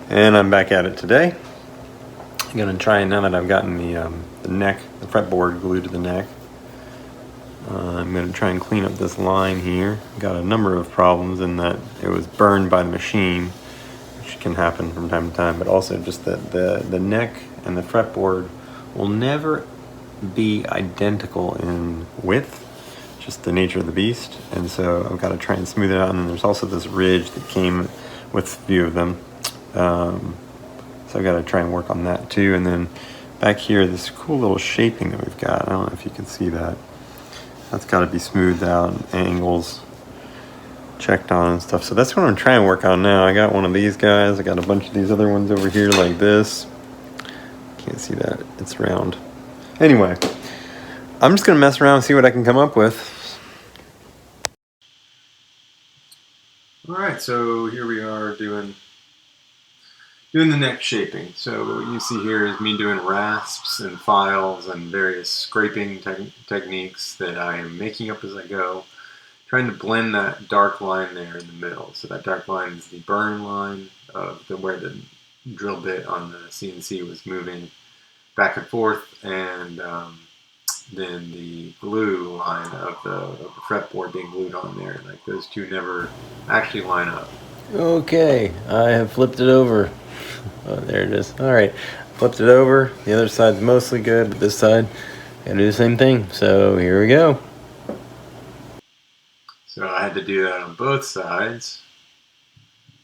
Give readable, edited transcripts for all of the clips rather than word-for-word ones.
And I'm back at it today. I'm gonna try, now that I've gotten the neck, the fretboard glued to the neck, I'm gonna try and clean up this line here. Got a number of problems in that it was burned by the machine, which can happen from time to time, but also just that the neck and the fretboard will never be identical in width, just the nature of the beast. And so I've got to try and smooth it out. And then there's also this ridge that came with a few of them. So I've got to try and work on that too. And then back here, this cool little shaping that we've got. I don't know if you can see that. That's got to be smoothed out, and angles checked on and stuff. So that's what I'm trying to work on now. I got one of these guys. I got a bunch of these other ones over here like this. Can't see that. It's round. Anyway, I'm just gonna mess around and see what I can come up with. All right, so here we are doing the neck shaping. So what you see here is me doing rasps and files and various scraping techniques that I am making up as I go, trying to blend that dark line there in the middle. So that dark line is the burn line of where the drill bit on the CNC was moving back and forth, and then the glue line of the fretboard being glued on there. Like, those two never actually line up. Okay, I have flipped it over. Oh, there it is. All right, flipped it over. The other side's mostly good, but this side, gotta do the same thing. So here we go. So I had to do that on both sides.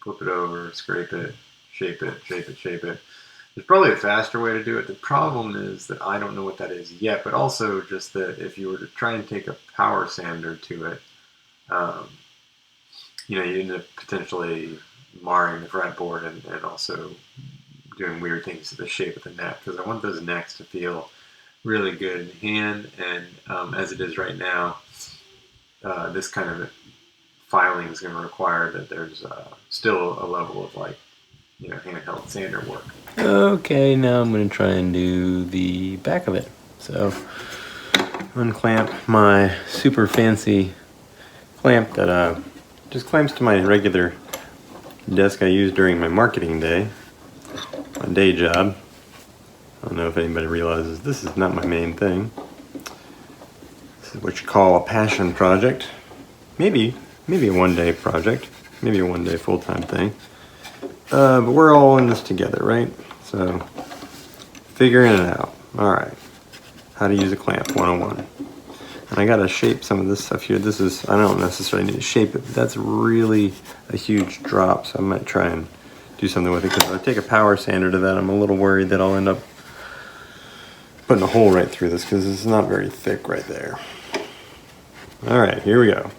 Flip it over, scrape it, shape it, shape it, shape it. There's probably a faster way to do it. The problem is that I don't know what that is yet, but also just that if you were to try and take a power sander to it, you end up potentially marring the fretboard and also doing weird things to the shape of the neck, because I want those necks to feel really good in hand. And as it is right now, this kind of filing is going to require that there's still a level of handheld sander work. Okay, now I'm going to try and do the back of it. So unclamp my super fancy clamp that just clamps to my regular desk I use during my marketing day, my day job. I don't know if anybody realizes this is not my main thing. This is what you call a passion project. Maybe a one-day project, maybe a one-day full-time thing. But we're all in this together, right? So, figuring it out. All right, how to use a clamp 101. And I gotta shape some of this stuff here. I don't necessarily need to shape it, but that's really a huge drop, so I might try and do something with it, because if I take a power sander to that, I'm a little worried that I'll end up putting a hole right through this, because it's not very thick right there. All right, here we go.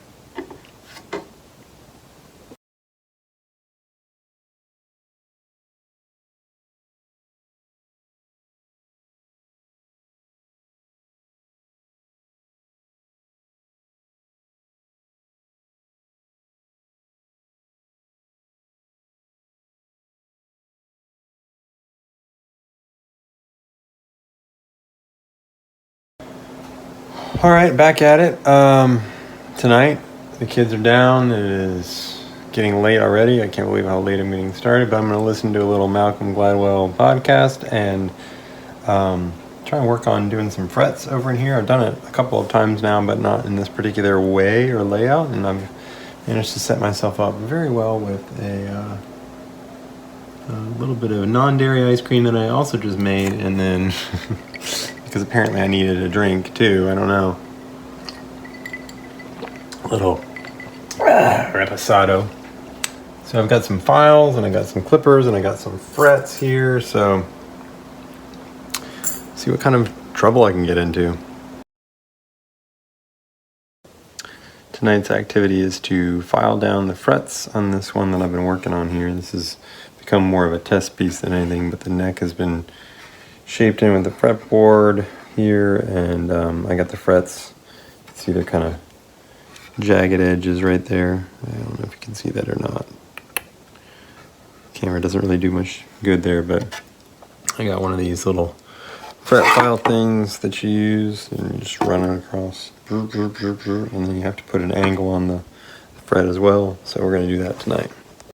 All right, back at it. Tonight, the kids are down. It is getting late already. I can't believe how late I'm getting started, but I'm going to listen to a little Malcolm Gladwell podcast and try and work on doing some frets over in here. I've done it a couple of times now, but not in this particular way or layout, and I've managed to set myself up very well with a little bit of non-dairy ice cream that I also just made, and then because apparently I needed a drink too, I don't know. A little reposado. So I've got some files, and I got some clippers, and I got some frets here, so see what kind of trouble I can get into. Tonight's activity is to file down the frets on this one that I've been working on here. This has become more of a test piece than anything, but the neck has been shaped in with the fretboard here, and I got the frets. You can see they're kind of jagged edges right there. I don't know if you can see that or not. Camera doesn't really do much good there, but I got one of these little fret file things that you use, and you just run it across, and then you have to put an angle on the fret as well. So we're going to do that tonight.